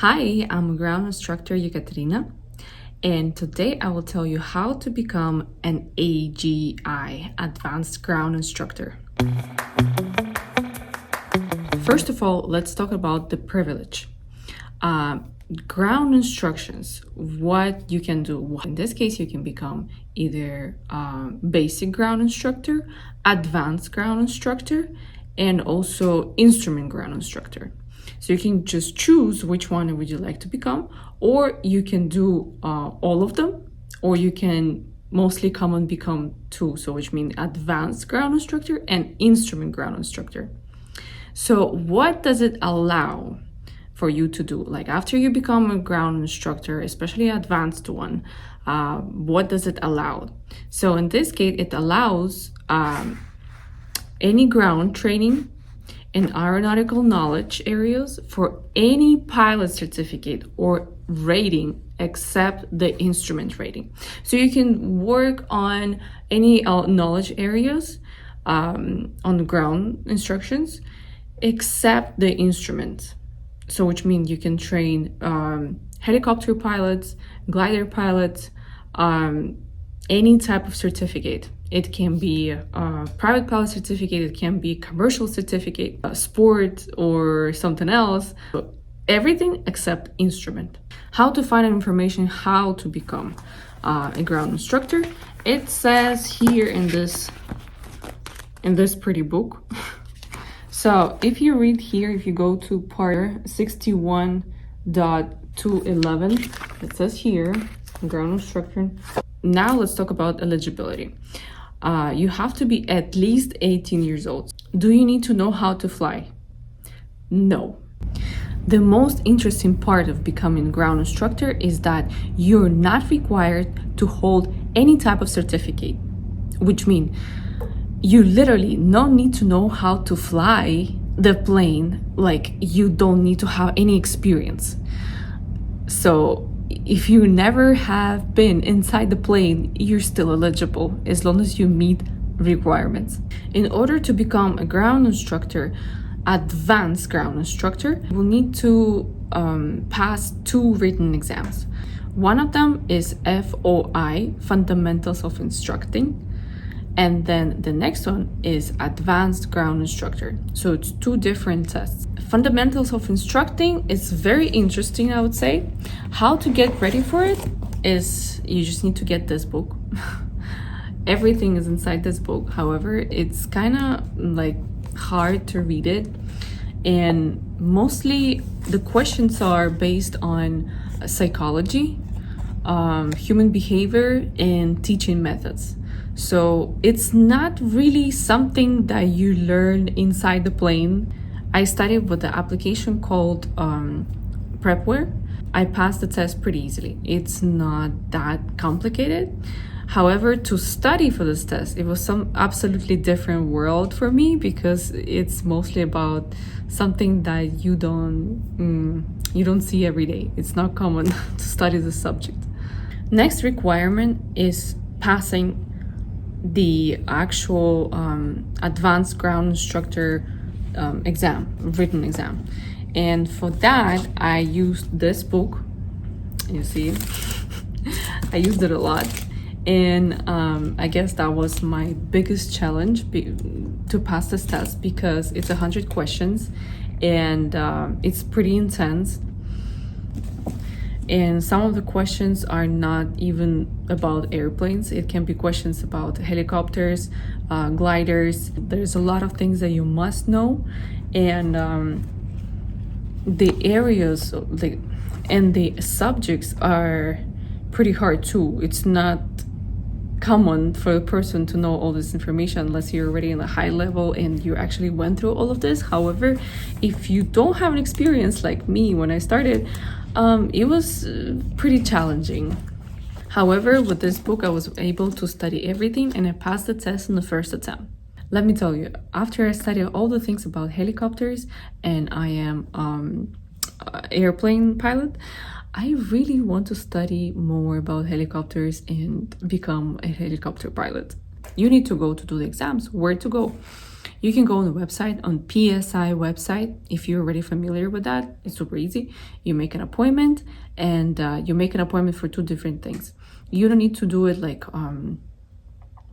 Hi, I'm ground instructor Ekaterina, and today I will tell you how to become an AGI, Advanced Ground Instructor. First of all, let's talk about the privilege. Ground instructions, what you can do. In this case, you can become either basic ground instructor, advanced ground instructor, and also instrument ground instructor. So you can just choose which one would you like to become, or you can do all of them, or you can mostly come and become two, so which means advanced ground instructor and instrument ground instructor. So what does it allow for you to do? Like after you become a ground instructor, especially advanced one, what does it allow? So in this case, it allows any ground training in aeronautical knowledge areas for any pilot certificate or rating except the instrument rating. So you can work on any knowledge areas on the ground instructions except the instrument. So which means you can train helicopter pilots, glider pilots, any type of certificate. It can be a private pilot certificate, it can be a commercial certificate, a sport or something else. So everything except instrument. How to find information how to become a ground instructor? It says here in this pretty book. So if you read here, if you go to part 61.211, it says here, ground instructor. Now let's talk about eligibility. You have to be at least 18 years old. Do you need to know how to fly? No. The most interesting part of becoming ground instructor is that you're not required to hold any type of certificate, which means you literally don't need to know how to fly the plane. Like you don't need to have any experience. So if you never have been inside the plane, you're still eligible as long as you meet requirements. In order to become a ground instructor, advanced ground instructor, you will need to pass 2 written exams. One of them is FOI, Fundamentals of Instructing, and then the next one is Advanced Ground Instructor. So it's 2 different tests. Fundamentals of Instructing is very interesting, I would say. How to get ready for it is you just need to get this book. Everything is inside this book. However, it's kind of like hard to read it. And mostly the questions are based on psychology, human behavior, and teaching methods. So it's not really something that you learn inside the plane. I studied with the application called Prepware. I passed the test pretty easily. It's not that complicated. However, to study for this test, it was some absolutely different world for me because it's mostly about something that you don't see every day. It's not common to study this subject. Next requirement is passing the actual advanced ground instructor written exam. And for that, I used this book. You see, I used it a lot. And I guess that was my biggest challenge to pass this test because it's 100 questions and it's pretty intense. And some of the questions are not even about airplanes. It can be questions about helicopters, gliders. There's a lot of things that you must know. And the areas and the subjects are pretty hard too. It's not common for a person to know all this information unless you're already in a high level and you actually went through all of this. However, if you don't have an experience like me when I started, it was pretty challenging. However, with this book, I was able to study everything and I passed the test in the first attempt. Let me tell you, after I studied all the things about helicopters and I am airplane pilot, I really want to study more about helicopters and become a helicopter pilot. You need to go to do the exams. Where to go? You can go on the website, on PSI website, if you're already familiar with that. It's super easy. You make an appointment, and you make an appointment for 2 different things. You don't need to do it like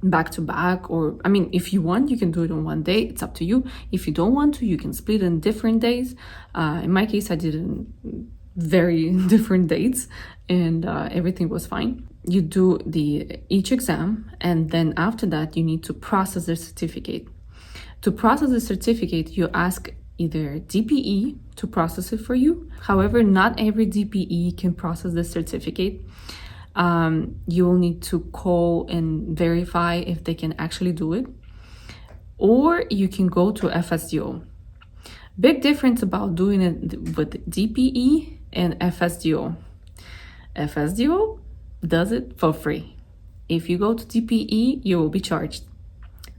back to back, or I mean, if you want, you can do it on one day. It's up to you. If you don't want to, you can split it in different days. In my case, I did it in very different dates, and everything was fine. You do each exam, and then after that, you need to process the certificate. To process the certificate, you ask either DPE to process it for you. However, not every DPE can process the certificate. You will need to call and verify if they can actually do it. Or you can go to FSDO. Big difference about doing it with DPE and FSDO. FSDO does it for free. If you go to DPE, you will be charged.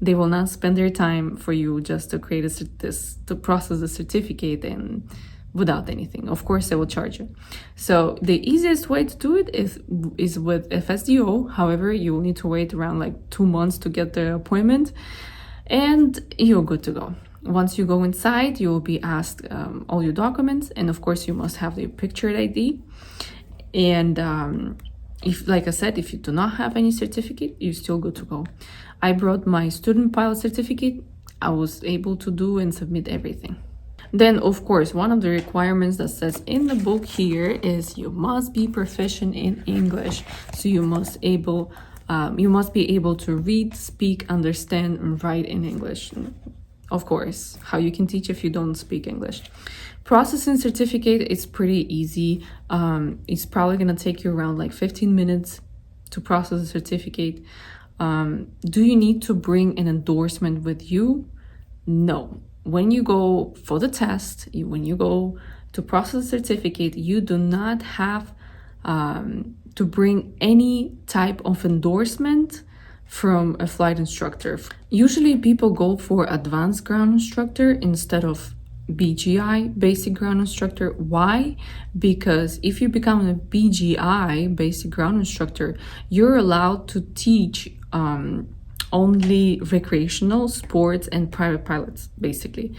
They will not spend their time for you just to create to process the certificate and without anything. Of course, they will charge you. So the easiest way to do it is with FSDO. However, you will need to wait around like 2 months to get the appointment, and you're good to go. Once you go inside, you will be asked all your documents, and of course, you must have the pictured ID. And if, like I said, if you do not have any certificate, you're still good to go. I brought my student pilot certificate. I was able to do and submit everything. Then, of course, one of the requirements that says in the book here is you must be proficient in English. So you must be able to read, speak, understand, and write in English. Of course, how you can teach if you don't speak English. Processing certificate is pretty easy. It's probably gonna take you around like 15 minutes to process a certificate. Do you need to bring an endorsement with you? No. When you go for the test, when you go to process a certificate, you do not have to bring any type of endorsement from a flight instructor. Usually people go for advanced ground instructor instead of BGI, basic ground instructor. Why? Because if you become a BGI, basic ground instructor, you're allowed to teach only recreational, sports, and private pilots, basically.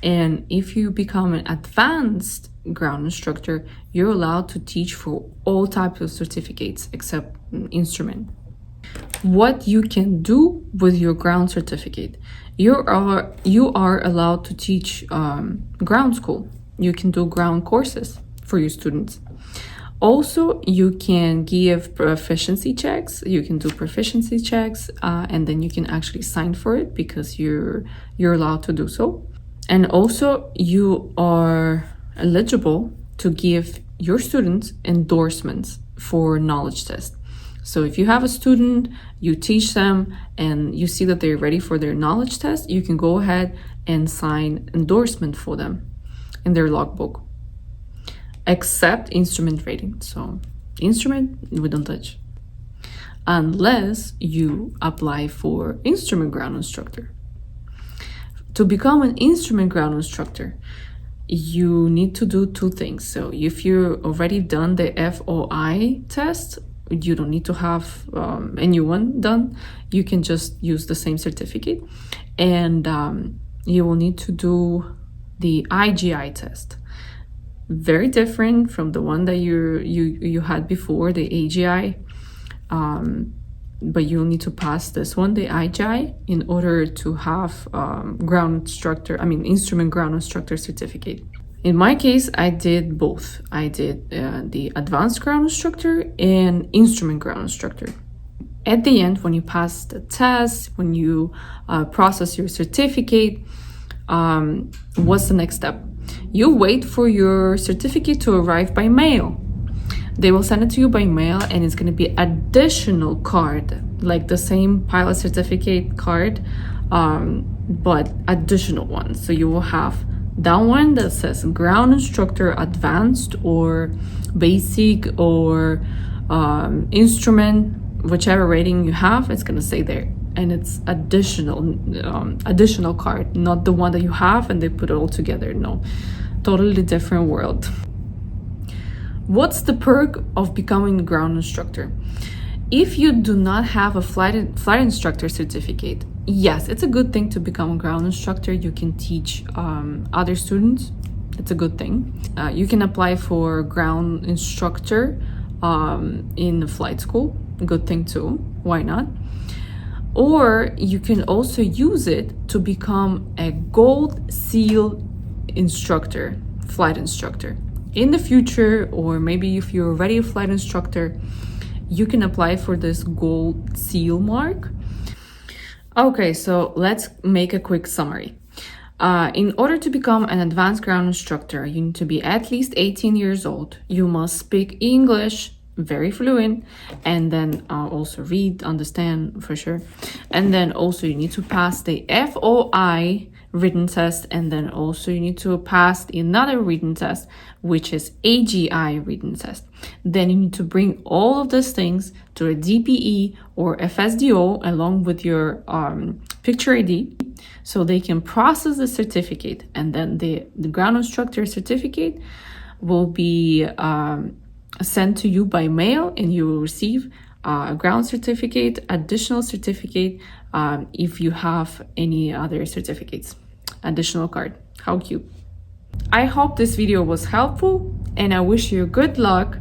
And if you become an advanced ground instructor, you're allowed to teach for all types of certificates except instrument. What you can do with your ground certificate: you are allowed to teach ground school. You can do ground courses for your students. Also, you can give proficiency checks. You can do proficiency checks, and then you can actually sign for it because you're allowed to do so. And also, you are eligible to give your students endorsements for knowledge test. So if you have a student, you teach them, and you see that they're ready for their knowledge test, you can go ahead and sign endorsement for them in their logbook. Except instrument rating. So instrument, we don't touch. Unless you apply for instrument ground instructor. To become an instrument ground instructor, you need to do 2 things. So if you've already done the FOI test, you don't need to have a new one done. You can just use the same certificate. And you will need to do the IGI test. Very different from the one that you had before, the AGI. But you'll need to pass this one, the IGI, in order to have instrument ground instructor certificate. In my case, I did both. I did the advanced ground instructor and instrument ground instructor. At the end, when you pass the test, when you process your certificate, what's the next step? You wait for your certificate to arrive by mail. They will send it to you by mail, and it's going to be additional card, like the same pilot certificate card, but additional one. So you will have that one that says ground instructor advanced or basic or instrument, whichever rating you have, it's going to say there. And it's additional card, not the one that you have and they put it all together. No, totally different world. What's the perk of becoming a ground instructor? If you do not have a flight instructor certificate, Yes, it's a good thing to become a ground instructor. You can teach other students. It's a good thing. You can apply for ground instructor in flight school. Good thing too. Why not? Or you can also use it to become a gold seal instructor, flight instructor. In the future, or maybe if you're already a flight instructor, you can apply for this gold seal mark. Okay, so let's make a quick summary. In order to become an advanced ground instructor, you need to be at least 18 years old. You must speak English very fluent, and then also read, understand for sure. And then also you need to pass the FOI written test, and then also you need to pass another written test, which is AGI written test. Then you need to bring all of these things to a DPE or FSDO along with your picture ID, so they can process the certificate, and then the ground instructor certificate will be sent to you by mail, and you will receive a ground certificate, additional certificate, if you have any other certificates, additional card. How cute. I hope this video was helpful, and I wish you good luck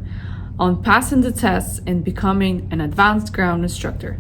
on passing the tests and becoming an advanced ground instructor.